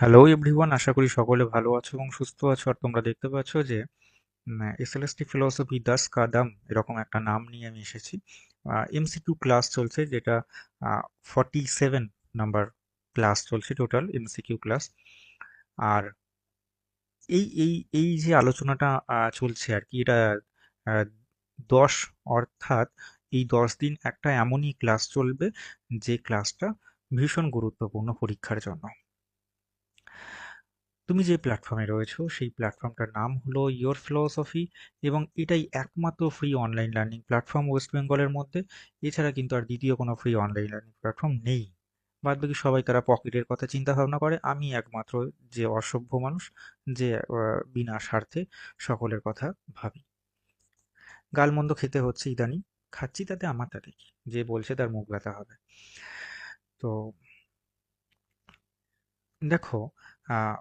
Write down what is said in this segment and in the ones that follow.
Hello everyone, আশা করি সকলে ভালো আছো এবং সুস্থ আছো। আর তোমরা দেখতে পাচ্ছ যে এসএলএসটি ফিলোসফি দাস কাদাম এরকম একটা নাম নিয়ে আমি এসেছি। এমসিকিউ ক্লাস চলছে, যেটা 47 নাম্বার ক্লাস চলছে, টোটাল এমসিকিউ ক্লাস। আর এই যে আলোচনাটা চলছে আর কি, এটা আহ, 10, অর্থাৎ এই 10 দিন একটা এমনই ক্লাস চলবে যে ক্লাসটা ভীষণ গুরুত্বপূর্ণ পরীক্ষার জন্য। তুমি যে প্ল্যাটফর্মে রয়েছো সেই প্ল্যাটফর্মটার নাম হলো ইয়োর ফিলোসফি, এবং এটাই একমাত্র free online learning platform West বেঙ্গলের মধ্যে। এছাড়া কিন্তু আর দ্বিতীয় কোনো ফ্রি অনলাইন লার্নিং প্ল্যাটফর্ম নেই। বাদ বাকি সবাই তারা পকেটের কথা চিন্তা ভাবনা করে, আমি একমাত্র যে অসভ্য মানুষ, যে বিনা স্বার্থে সকলের কথা ভাবি। গালমন্দ খেতে হচ্ছে ইদানিং, খাচ্ছি, তাতে আমার তাতে কি, যে বলছে তার মুখ ব্যথা হবে। তো দেখো, আহ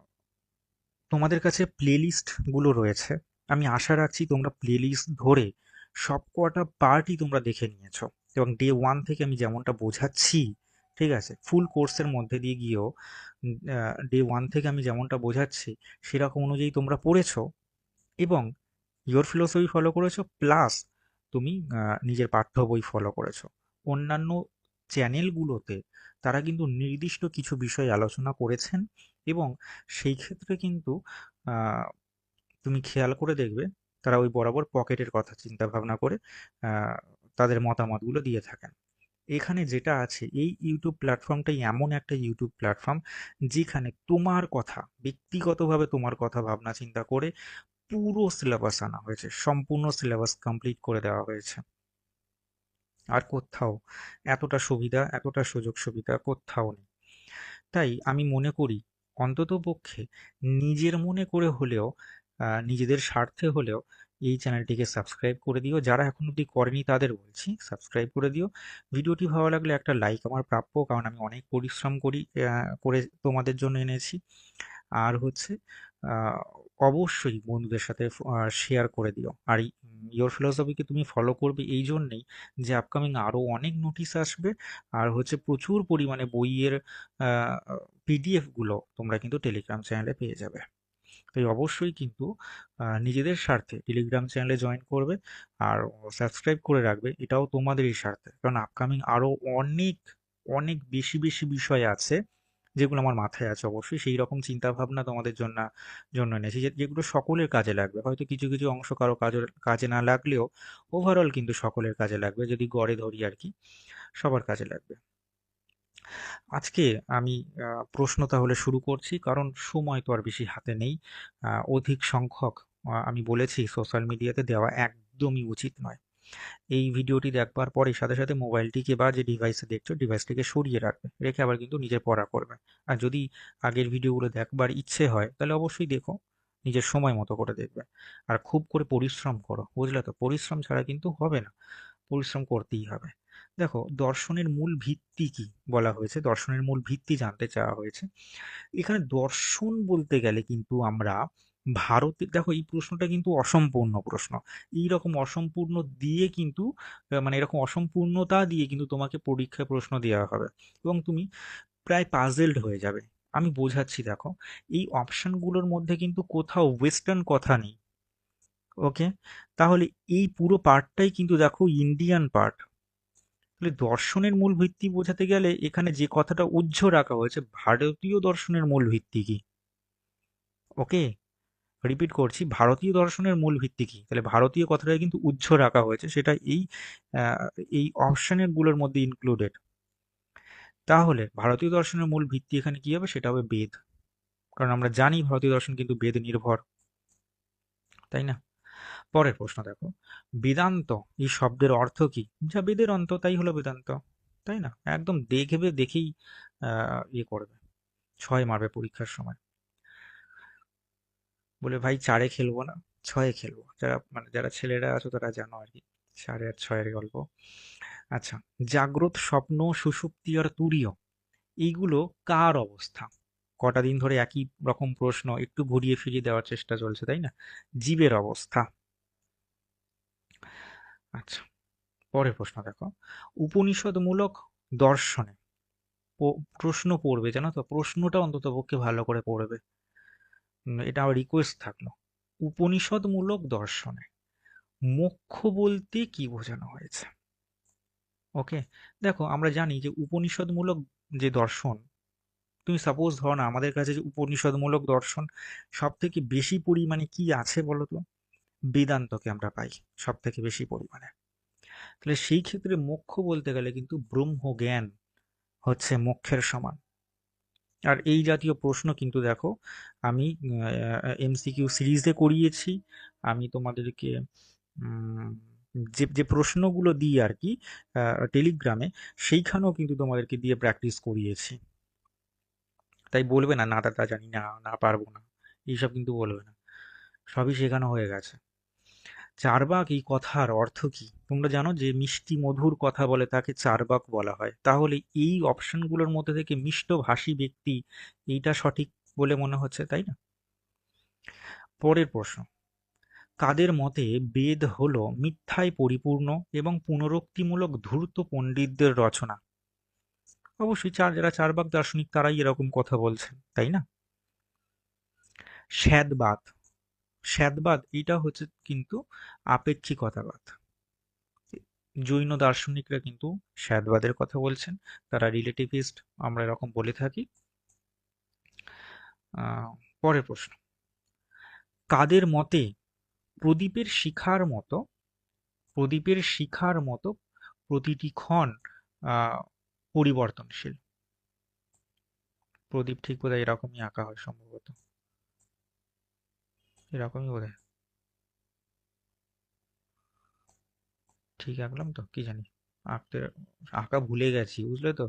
তোমাদের কাছে প্লেলিস্ট গুলো রয়েছে। আমি আশা রাখছি তোমরা প্লেলিস্ট ধরে সব কটা পার্টই তোমরা দেখে নিয়েছো, এবং ডে 1 থেকে আমি যেমনটা বোঝাচ্ছি, ঠিক আছে, ফুল কোর্সের মধ্যে দিয়ে গিয়েও ডে 1 থেকে আমি যেমনটা বোঝাচ্ছি সেরকম অনুযায়ী তোমরা পড়েছো, এবং ইয়োর ফিলোসফি ফলো করেছো, প্লাস তুমি নিজের পাঠ্য বই ফলো করেছো। অন্যান্য চ্যানেলগুলোতে তারা কিন্তু নির্দিষ্ট কিছু বিষয় আলোচনা করেছেন, এবং সেই ক্ষেত্রে কিন্তু আহ, তুমি খেয়াল করে দেখবে তারা ওই বরাবর পকেটের কথা চিন্তা ভাবনা করে আহ, তাদের মতামতগুলো দিয়ে থাকেন। এখানে যেটা আছে, এই ইউটিউব প্ল্যাটফর্মটাই এমন একটা ইউটিউব প্ল্যাটফর্ম যেখানে তোমার কথা, ব্যক্তিগতভাবে তোমার কথা ভাবনা চিন্তা করে পুরো সিলেবাস আনা হয়েছে, সম্পূর্ণ সিলেবাস কমপ্লিট করে দেওয়া হয়েছে। আর কোথাও এতটা সুবিধা, এতটা সুযোগ সুবিধা কোথাও নেই। তাই আমি মনে করি, অন্ততপক্ষে নিজের মনে করে হলেও, নিজেদের স্বার্থে হলেও এই চ্যানেলটিকে সাবস্ক্রাইব করে দিও। যারা এখন অবধি করেনি তাদের বলছি সাবস্ক্রাইব করে দিও। ভিডিওটি ভালো লাগলে একটা লাইক আমার প্রাপ্য, কারণ আমি অনেক পরিশ্রম করে তোমাদের জন্য এনেছি। আর হচ্ছে আহ, অবশ্যই বন্ধুদের সাথে শেয়ার করে দিও। আর ইয়োর ফিলোসফিকে তুমি ফলো করবে এই জন্যেই যে আপকামিং আরো অনেক নোটিশ আসবে, আর হচ্ছে প্রচুর পরিমাণে বইয়ের পিডিএফ গুলো তোমরা কিন্তু টেলিগ্রাম চ্যানেলে পেয়ে যাবে। তাই অবশ্যই কিন্তু নিজেদের স্বার্থে টেলিগ্রাম চ্যানেলে জয়েন করবে, আর সাবস্ক্রাইব করে রাখবে, এটাও তোমাদেরই স্বার্থে। কারণ আপকামিং আরো অনেক অনেক বেশি বেশি বিষয় আছে যেগুলো আমার মাথায় আছে। অবশ্যই সেই রকম চিন্তা ভাবনা তোমাদের জন্য এনেছি, যেগুলো সকলের কাজে লাগবে। হয়তো কিছু কিছু অংশ কারো কাজে না লাগলেও ওভারঅল কিন্তু সকলের কাজে লাগবে, যদি গড়ে ধরি আর কি, সবার কাজে লাগবে। আজকে আমি প্রশ্ন তাহলে শুরু করছি, কারণ সময় তো আর বেশি হাতে নেই। অধিক সংখ্যক আমি বলেছি সোশ্যাল মিডিয়াতে দেওয়া একদমই উচিত নয়। এই ভিডিওটি দেখবার পরে সাথে সাথে মোবাইলটিকে বা যে ডিভাইসে দেখছো ডিভাইসটিকে সরিয়ে রাখবে, রেখে আবার কিন্তু নিজের পড়া করবে। আর যদি আগের ভিডিওগুলো দেখবার ইচ্ছে হয় তাহলে অবশ্যই দেখো, নিজের সময় মতো করে দেখবে। আর খুব করে পরিশ্রম করো, বুঝলে তো, পরিশ্রম ছাড়া কিন্তু হবে না, পরিশ্রম করতেই হবে। দেখো, দর্শনের মূল ভিত্তি কি বলা হয়েছে, দর্শনের মূল ভিত্তি জানতে চাওয়া হয়েছে। এখানে দর্শন বলতে গেলে কিন্তু আমরা ভারতে, দেখো এই প্রশ্নটা কিন্তু অসম্পূর্ণ প্রশ্ন। এইরকম অসম্পূর্ণ দিয়ে কিন্তু মানে এরকম অসম্পূর্ণতা দিয়ে কিন্তু তোমাকে পরীক্ষায় প্রশ্ন দেওয়া হবে, এবং তুমি প্রায় পাজেলড হয়ে যাবে। আমি বোঝাচ্ছি, দেখো, এই অপশনগুলোর মধ্যে কিন্তু কোথাও ওয়েস্টার্ন কথা নেই। ওকে, তাহলে এই পুরো পার্টটাই কিন্তু দেখো ইন্ডিয়ান পার্ট। তাহলে দর্শনের মূল ভিত্তি বোঝাতে গেলে এখানে যে কথাটা উজ্জ্ব রাখা হয়েছে, ভারতীয় দর্শনের মূল ভিত্তি কি। ওকে, রিপিট করছি, ভারতীয় দর্শনের মূল ভিত্তি কি, তাহলে ভারতীয় কথাটাই কিন্তু উজ্জ্ব রাখা হয়েছে, সেটা আহ, এই অপশনের গুলোর মধ্যে ইনক্লুডেড। তাহলে ভারতীয় দর্শনের মূল ভিত্তি এখানে কি হবে, সেটা হবে বেদ। কারণ আমরা জানি ভারতীয় দর্শন কিন্তু বেদ নির্ভর, তাই না? পরের প্রশ্ন দেখো, বেদান্ত এই শব্দের অর্থ কি? যা বেদের অন্ত তাই হলো বেদান্ত, তাই না? একদম দেখবে, দেখেই ইয়ে করবে, ছয় মারবে পরীক্ষার সময়। বলে ভাই চারে খেলবো না, ছয়ে খেলবো। যারা মানে যারা ছেলেরা আছো তারা জানো আর কি, চারে আর ছয়ের গল্প। আচ্ছা, জাগ্রত, স্বপ্ন, সুষুপ্তি আর তুরীয়, এইগুলো কার অবস্থা? কটা দিন ধরে একই রকম প্রশ্ন, একটু ঘুরিয়ে ফিরিয়ে দেওয়ার চেষ্টা চলছে, তাই না? জীবের অবস্থা। আচ্ছা, পরের প্রশ্ন দেখো, উপনিষদমূলক দর্শনে প্রশ্ন পড়বে, জানো তো, প্রশ্নটা অন্তত পক্ষে ভালো করে পড়বে। এটা আমার রিকোয়েস্ট থাকলো। উপনিষদমূলক দর্শনে মোক্ষ বলতে কি বোঝানো হয়েছে? ওকে, দেখো আমরা জানি যে উপনিষদমূলক যে দর্শন, তুমি সাপোজ ধরো না আমাদের কাছে যে উপনিষদমূলক দর্শন সব থেকে বেশি পরিমাণে কি আছে বলো তো? বেদান্তকে আমরা পাই সব থেকে বেশি পরিমাণে। তাহলে সেই ক্ষেত্রে মোক্ষ বলতে গেলে কিন্তু ব্রহ্মজ্ঞান হচ্ছে মোক্ষের সমান। আর এই জাতীয় প্রশ্ন কিন্তু দেখো আমি এমসিকিউ সিরিজে করিয়েছি। আমি তোমাদেরকে উম, যে যে প্রশ্নগুলো দিই আর কি টেলিগ্রামে, সেইখানেও কিন্তু তোমাদেরকে দিয়ে প্র্যাকটিস করিয়েছি। তাই বলবে না না দাদা জানি না, না পারবো না, এইসব কিন্তু বলবে না, সবই শেখানো হয়ে গেছে। চার্বাক এই কথার অর্থ কি তোমরা জানো? যে মিষ্টি মধুর কথা বলে তাকে চার্বাক বলা হয়। তাহলে এই অপশনগুলোর মধ্যে থেকে মিষ্টভাষী ব্যক্তি এইটা সঠিক বলে মনে হচ্ছে, তাই না? পরের প্রশ্ন, কাদের মতে বেদ হলো মিথ্যায় পরিপূর্ণ এবং পুনরুক্তিমূলক ধূর্ত পণ্ডিতদের রচনা? অবশ্যই যারা চার্বাক দার্শনিক তারাই এরকম কথা বলছেন, তাই না? শ্যাদবাদ, শ্যাদবাদ এটা হচ্ছে কিন্তু আপেক্ষিকতাবাদ। জৈন দার্শনিকরা কিন্তু শ্যাদবাদের কথা বলছেন, তারা রিলেটিভিস্ট, আমরা এরকম বলে থাকি। পরের প্রশ্ন, কাদের মতে প্রদীপের শিখার মতো, প্রদীপের শিখার মতো প্রতিটি ক্ষণ আহ, পরিবর্তনশীল? প্রদীপ ঠিক বোধহয় এরকমই আঁকা হয় সম্ভবত, এরকমই বোধহয়, ঠিক আঁকলাম তো কি জানি, আঁকতে আঁকা ভুলে গেছি বুঝলে তো,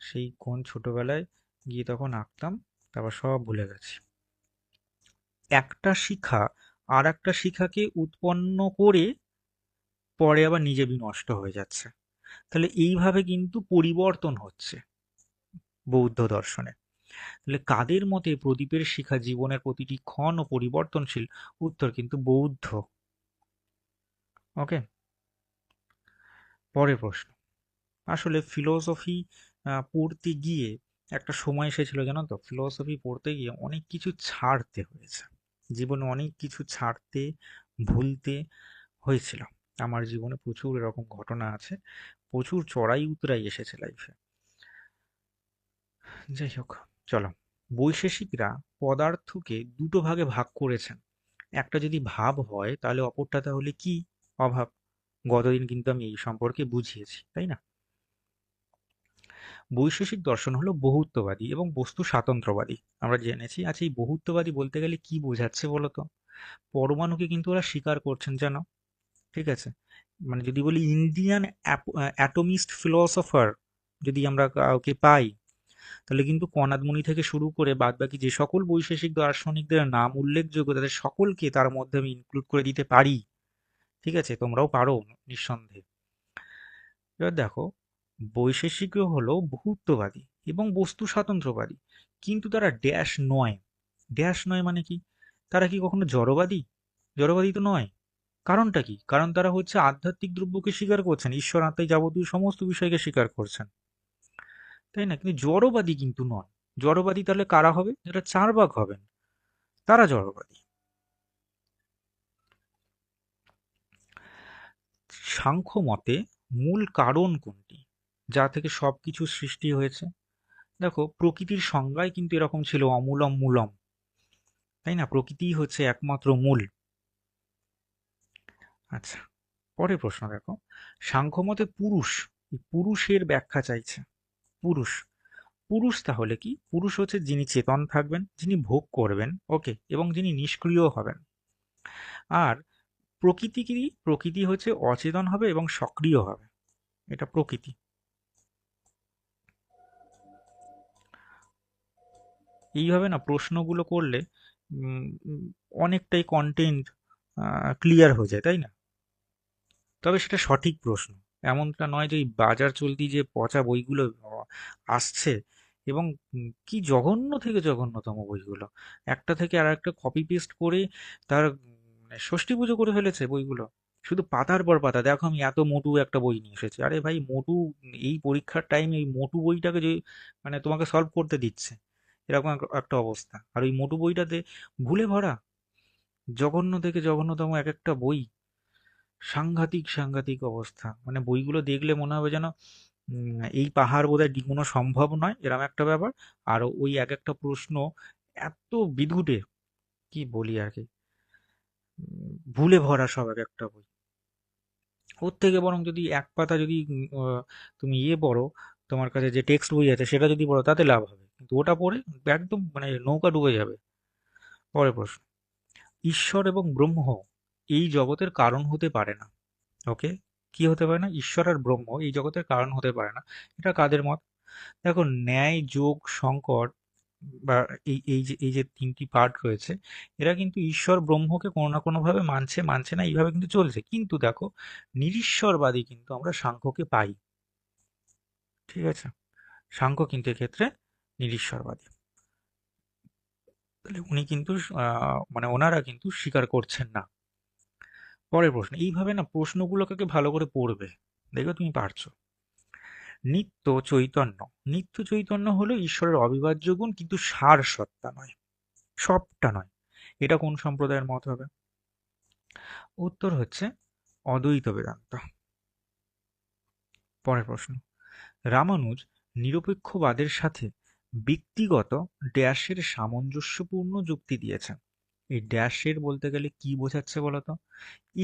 সেই কোন ছোটবেলায় গিয়ে তখন আঁকতাম, তারপর সব ভুলে গেছি। একটা শিখা আর একটা শিখাকে উৎপন্ন করে পরে আবার নিজে বিনষ্ট হয়ে যাচ্ছে। তাহলে এইভাবে কিন্তু পরিবর্তন হচ্ছে বৌদ্ধ দর্শনে। তাহলে কাদের মতে প্রদীপের শিখা জীবনের প্রতিটি ক্ষণ ও পরিবর্তনশীল? উত্তর কিন্তু বৌদ্ধ। ওকে, পরের প্রশ্ন, আসলে ফিলোসফি পড়তে গিয়ে একটা সময় এসেছিল জানো তো, ফিলোসফি পড়তে গিয়ে অনেক কিছু ছাড়তে হয়েছে, জীবনে অনেক কিছু ছাড়তে ভুলতে হয়েছিল। আমার জীবনে প্রচুর এরকম ঘটনা আছে, প্রচুর চড়াই উতরাই এসেছে লাইফে। যাই হোক, চলো, বৈশেষিকরা পদার্থকে দুটো ভাগে ভাগ করেছেন। একটা যদি ভাব হয় তাহলে অপরটা তাহলে কি? অভাব। গতদিন কিন্তু আমি এই সম্পর্কে বুঝিয়েছি, তাই না? বৈশেষিক দর্শন হলো বহুত্ববাদী এবং বস্তু স্বাতন্ত্র্যবাদী, আমরা জেনেছি। আচ্ছা, এই বহুত্ববাদী বলতে গেলে কি বোঝাচ্ছে বলো তো? পরমাণুকে কিন্তু ওরা স্বীকার করছেন, জানো? ঠিক আছে, মানে যদি বলি ইন্ডিয়ান অ্যাটমিস্ট ফিলোসফার যদি আমরা কাউকে পাই, তাহলে কিন্তু কণাদমণি থেকে শুরু করে বাদবাকি যে সকল বৈশেষিক দার্শনিকদের নাম উল্লেখযোগ্য তাদের সকলকে তার মধ্যে আমি ইনক্লুড করে দিতে পারি। ঠিক আছে, তোমরাও পারো নিঃসন্দেহে। এবার দেখো, বৈশেষিকও হলো বহুত্ববাদী এবং বস্তু স্বাতন্ত্র্যবাদী, কিন্তু তারা ড্যাশ নয়। ড্যাশ নয় মানে কি? তারা কি কখনো জড়বাদী? জড়বাদী তো নয়। কারণটা কি? কারণ তারা হচ্ছে আধ্যাত্মিক দ্রব্যকে স্বীকার করছেন, ঈশ্বর আত্মাই যাবতীয় সমস্ত বিষয়কে স্বীকার করছেন, তাই না? কিন্তু জড়বাদী কিন্তু নয়। জড়বাদী তাহলে কারা হবে? যারা চার্বাক হবেন, তারা জড়বাদী। সাংখ্য মতে মূল কারণ কোনটি যা থেকে সবকিছু সৃষ্টি হয়েছে? দেখো, প্রকৃতির সংজ্ঞাই কিন্তু এরকম ছিল, অমূলম মূলম, তাই না? প্রকৃতিই হচ্ছে একমাত্র মূল। আচ্ছা, পরের প্রশ্ন দেখো, সাংখ্যমতে পুরুষ, এই পুরুষের ব্যাখ্যা চাইছে। পুরুষ, পুরুষ তাহলে কি? পুরুষ হচ্ছে যিনি চেতন থাকবেন, যিনি ভোগ করবেন, ওকে, এবং যিনি নিষ্ক্রিয় হবেন। আর প্রকৃতি কি? প্রকৃতি হচ্ছে অচেতন হবে এবং সক্রিয় হবে, এটা প্রকৃতি। এইভাবে না প্রশ্নগুলো করলে উম, উম, অনেকটাই কন্টেন্ট ক্লিয়ার হয়ে যায়, তাই না? তবে সেটা সঠিক প্রশ্ন, এমনটা নয় যে ওই বাজার চলতি যে পচা বইগুলো আসছে, এবং কি জঘন্য থেকে জঘন্যতম বইগুলো, একটা থেকে আর একটা কপি পেস্ট করে তার ষষ্ঠী পুজো করে ফেলেছে বইগুলো। শুধু পাতার পর পাতা, দেখো আমি এত মোটু একটা বই নিয়ে এসেছি। আরে ভাই মোটু, এই পরীক্ষার টাইমে এই মোটু বইটাকে যে মানে তোমাকে সলভ করতে দিচ্ছে, এরকম একটা অবস্থা। আর ওই মোটু বইটাতে ভুলে ভরা, জঘন্য থেকে জঘন্যতম এক একটা বই, সাংঘাতিক সাংঘাতিক অবস্থা। মানে বইগুলো দেখলে মনে হবে যেন এই পাহাড় বোধহয় ডিঙানো সম্ভব নয়, এরকম একটা ব্যাপার। আর ওই এক একটা প্রশ্ন এত বিদঘুটে, কি বলি আর কি, ভুলে ভরা সব এক একটা বই। ওর থেকে বরং যদি এক পাতা যদি তুমি পড়ো, তোমার কাছে যে টেক্সট বই আছে সেটা যদি পড়ো তাতে লাভ হবে, কিন্তু ওটা পড়ে একদম মানে নৌকা ডুবে যাবে। পরের প্রশ্ন, ঈশ্বর এবং ব্রহ্ম এই জগতের কারণ হতে পারে না। ওকে, কি হতে পারে না? ঈশ্বর আর ব্রহ্ম এই জগতের কারণ হতে পারে না। এটা কাদের মত? দেখো, ন্যায়, যোগ, সংকট বা এই যে তিনটি পার্ট রয়েছে, এরা কিন্তু ঈশ্বর ব্রহ্মকে কোনো না কোনো ভাবে মানছে মানছে না, এইভাবে কিন্তু চলছে। কিন্তু দেখো, নিরীশ্বরবাদী কিন্তু আমরা সাংখ্যকে পাই। ঠিক আছে, সাংখ্য কিন্তু এক্ষেত্রে নিরীশ্বরবাদী। তাহলে উনি কিন্তু মানে ওনারা কিন্তু স্বীকার করছেন না। পরের প্রশ্ন, এইভাবে না প্রশ্নগুলোকে ভালো করে পড়বে, দেখবে তুমি পারছো। নিত্য চৈতন্য, নিত্য চৈতন্য হলো ঈশ্বরের অবিভাজ্য গুণ, কিন্তু সার সত্তা নয়, সবটা নয়। এটা কোন সম্প্রদায়ের মত হবে? উত্তর হচ্ছে অদ্বৈত বেদান্ত। পরের প্রশ্ন, রামানুজ নিরপেক্ষবাদের সাথে ব্যক্তিগত ড্যাশের সামঞ্জস্যপূর্ণ যুক্তি দিয়েছেন। এই ড্যাশের বলতে গেলে কি বোঝাচ্ছে বলতো?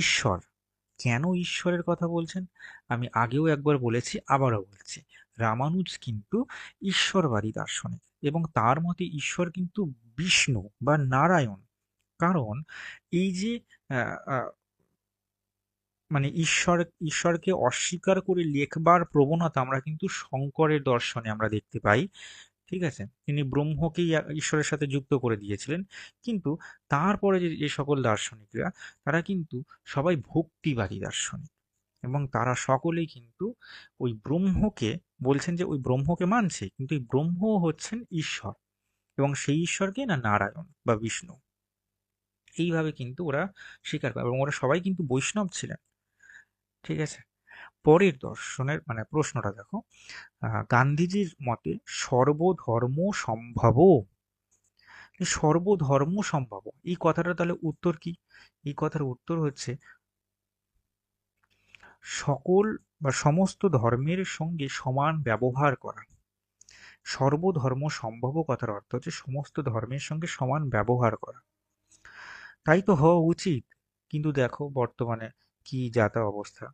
ঈশ্বর। কেন ঈশ্বরের কথা বলছেন? আমি আগেও একবার বলেছি, আবারও বলছি, রামানুজ কিন্তু ঈশ্বরবাদী দার্শনিক, এবং তার মতে ঈশ্বর কিন্তু বিষ্ণু বা নারায়ণ। কারণ এই যে আহ, আহ, মানে ঈশ্বরকে অস্বীকার করে লেখবার প্রবণতা আমরা কিন্তু শঙ্করের দর্শনে আমরা দেখতে পাই। ঠিক আছে, তিনি ব্রহ্মকেই ঈশ্বরের সাথে যুক্ত করে দিয়েছিলেন। কিন্তু তারপরে যে সকল দার্শনিকরা, তারা কিন্তু সবাই ভক্তিবাদী দার্শনিক, এবং তারা সকলেই কিন্তু ওই ব্রহ্মকে বলছেন যে ওই ব্রহ্মকে মানছে, কিন্তু এই ব্রহ্ম হচ্ছেন ঈশ্বর, এবং সেই ঈশ্বরকে না নারায়ণ বা বিষ্ণু, এইভাবে কিন্তু ওরা স্বীকার করে, এবং ওরা সবাই কিন্তু বৈষ্ণব ছিলেন। ঠিক আছে, পরের দর্শনের মানে প্রশ্নটা দেখো, গান্ধীজির মতে সর্বধর্ম সম্ভব, এই সর্বধর্ম সম্ভব এই কথাটা তাহলে উত্তর কি? এই কথার উত্তর হচ্ছে সকল বা সমস্ত ধর্মের সঙ্গে সমান ব্যবহার করা। সর্বধর্ম সম্ভব কথার অর্থ হচ্ছে সমস্ত ধর্মের সঙ্গে সমান ব্যবহার করা। তাই তো হওয়া উচিত। কিন্তু দেখো বর্তমানে কি যাতা অবস্থা।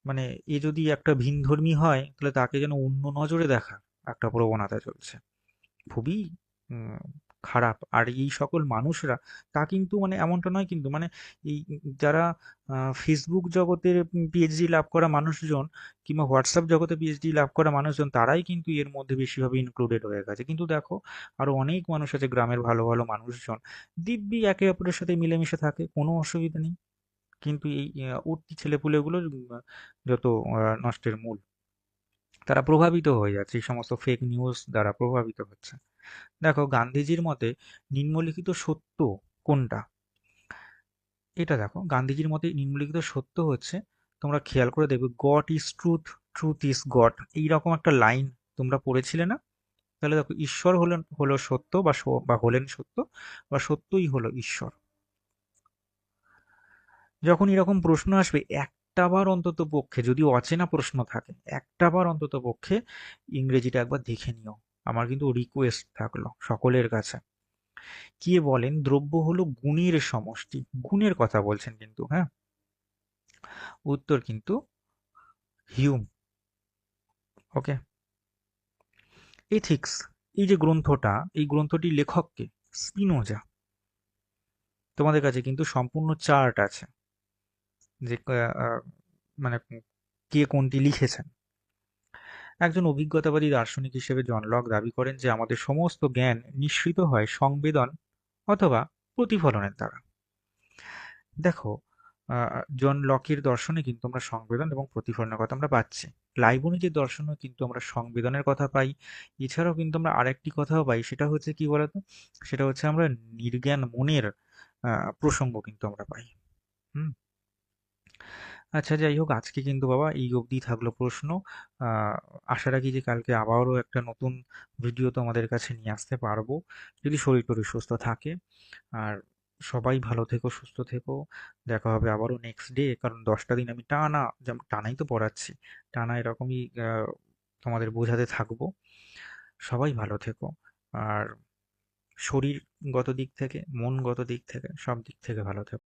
মানে এ যদি একটা ভিনধর্মী হয় তাহলে তাকে যেন অন্য নজরে দেখা একটা প্রবণতা চলছে, খুবই উম, খারাপ। আর এই সকল মানুষরা, তা কিন্তু মানে এমনটা নয় কিন্তু, মানে এই যারা ফেসবুক জগতে পিএইচডি লাভ করা মানুষজন, কিংবা হোয়াটসঅ্যাপ জগতে পিএইচডি লাভ করা মানুষজন, তারাই কিন্তু এর মধ্যে বেশিভাবে ইনক্লুডেড হয়ে গেছে। কিন্তু দেখো, আরো অনেক মানুষ আছে, গ্রামের ভালো ভালো মানুষজন, দিব্যি একে অপরের সাথে মিলেমিশে থাকে, কোনো অসুবিধা নেই। কিন্তু এই উঠতি ছেলেপুলেগুলো যত নষ্টের মূল, তারা প্রভাবিত হয়ে যাচ্ছে এই সমস্ত ফেক নিউজ দ্বারা প্রভাবিত হচ্ছে। দেখো, গান্ধীজির মতে নিম্নলিখিত সত্য কোনটা? এটা দেখো, গান্ধীজির মতে নিম্নলিখিত সত্য হচ্ছে, তোমরা খেয়াল করে দেখবে, god is truth, truth is god, এইরকম একটা লাইন তোমরা পড়েছিলে না? তাহলে দেখো, ঈশ্বর হলেন হলো সত্য, বা হলেন সত্য, বা সত্যই হলো ঈশ্বর। যখন এরকম প্রশ্ন আসবে, একটা বার অন্তত পক্ষে, যদি অচেনা প্রশ্ন থাকে, একটা বার অন্তত পক্ষে ইংরেজিটা একবার দেখে নিও। আমার কিন্তু রিকোয়েস্ট থাকলো সকলের কাছে। কে বলেন দ্রব্য হলো গুণের সমষ্টি? গুণের কথা বলছেন কিন্তু, হ্যাঁ। উত্তর কিন্তু হিউম। ওকে, এথিক্স, এই যে গ্রন্থটা, এই গ্রন্থটির লেখককে স্পিনোজা। তোমাদের কাছে কিন্তু সম্পূর্ণ চার্ট আছে যে মানে কে কোনটি লিখেছেন। একজন অভিজ্ঞতাবাদী দার্শনিক হিসেবে জন লক দাবি করেন যে আমাদের সমস্ত জ্ঞান নিঃসৃত হয় সংবেদন অথবা প্রতিফলনের দ্বারা। দেখো, জন লকের দর্শনে কিন্তু আমরা সংবেদন এবং প্রতিফলনের কথা আমরা পাচ্ছি। লাইবনিজের দর্শনেও কিন্তু আমরা সংবেদনের কথা পাই। এছাড়াও কিন্তু আমরা আরেকটি কথাও পাই, সেটা হচ্ছে কি বলতো? সেটা হচ্ছে আমরা নির্জ্ঞান মনের প্রসঙ্গ কিন্তু আমরা পাই। হুম। আচ্ছা, যাই হোক, আজকে কিন্তু বাবা এই অবধি থাকলো প্রশ্ন। আহ, আশা রাখি যে কালকে আবারও একটা নতুন ভিডিও তোমাদের কাছে নিয়ে আসতে পারবো, যদি শরীর টরীর সুস্থ থাকে। আর সবাই ভালো থেকো, সুস্থ থেকো। দেখা হবে আবারও নেক্সট ডে, কারণ 10টা দিন আমি টানা, যেমন টানাই তো পড়াচ্ছি, টানা এরকমই তোমাদের বোঝাতে থাকবো। সবাই ভালো থেকো। আর শরীরগত দিক থেকে, মনগত দিক থেকে, সব দিক থেকে ভালো থেকো।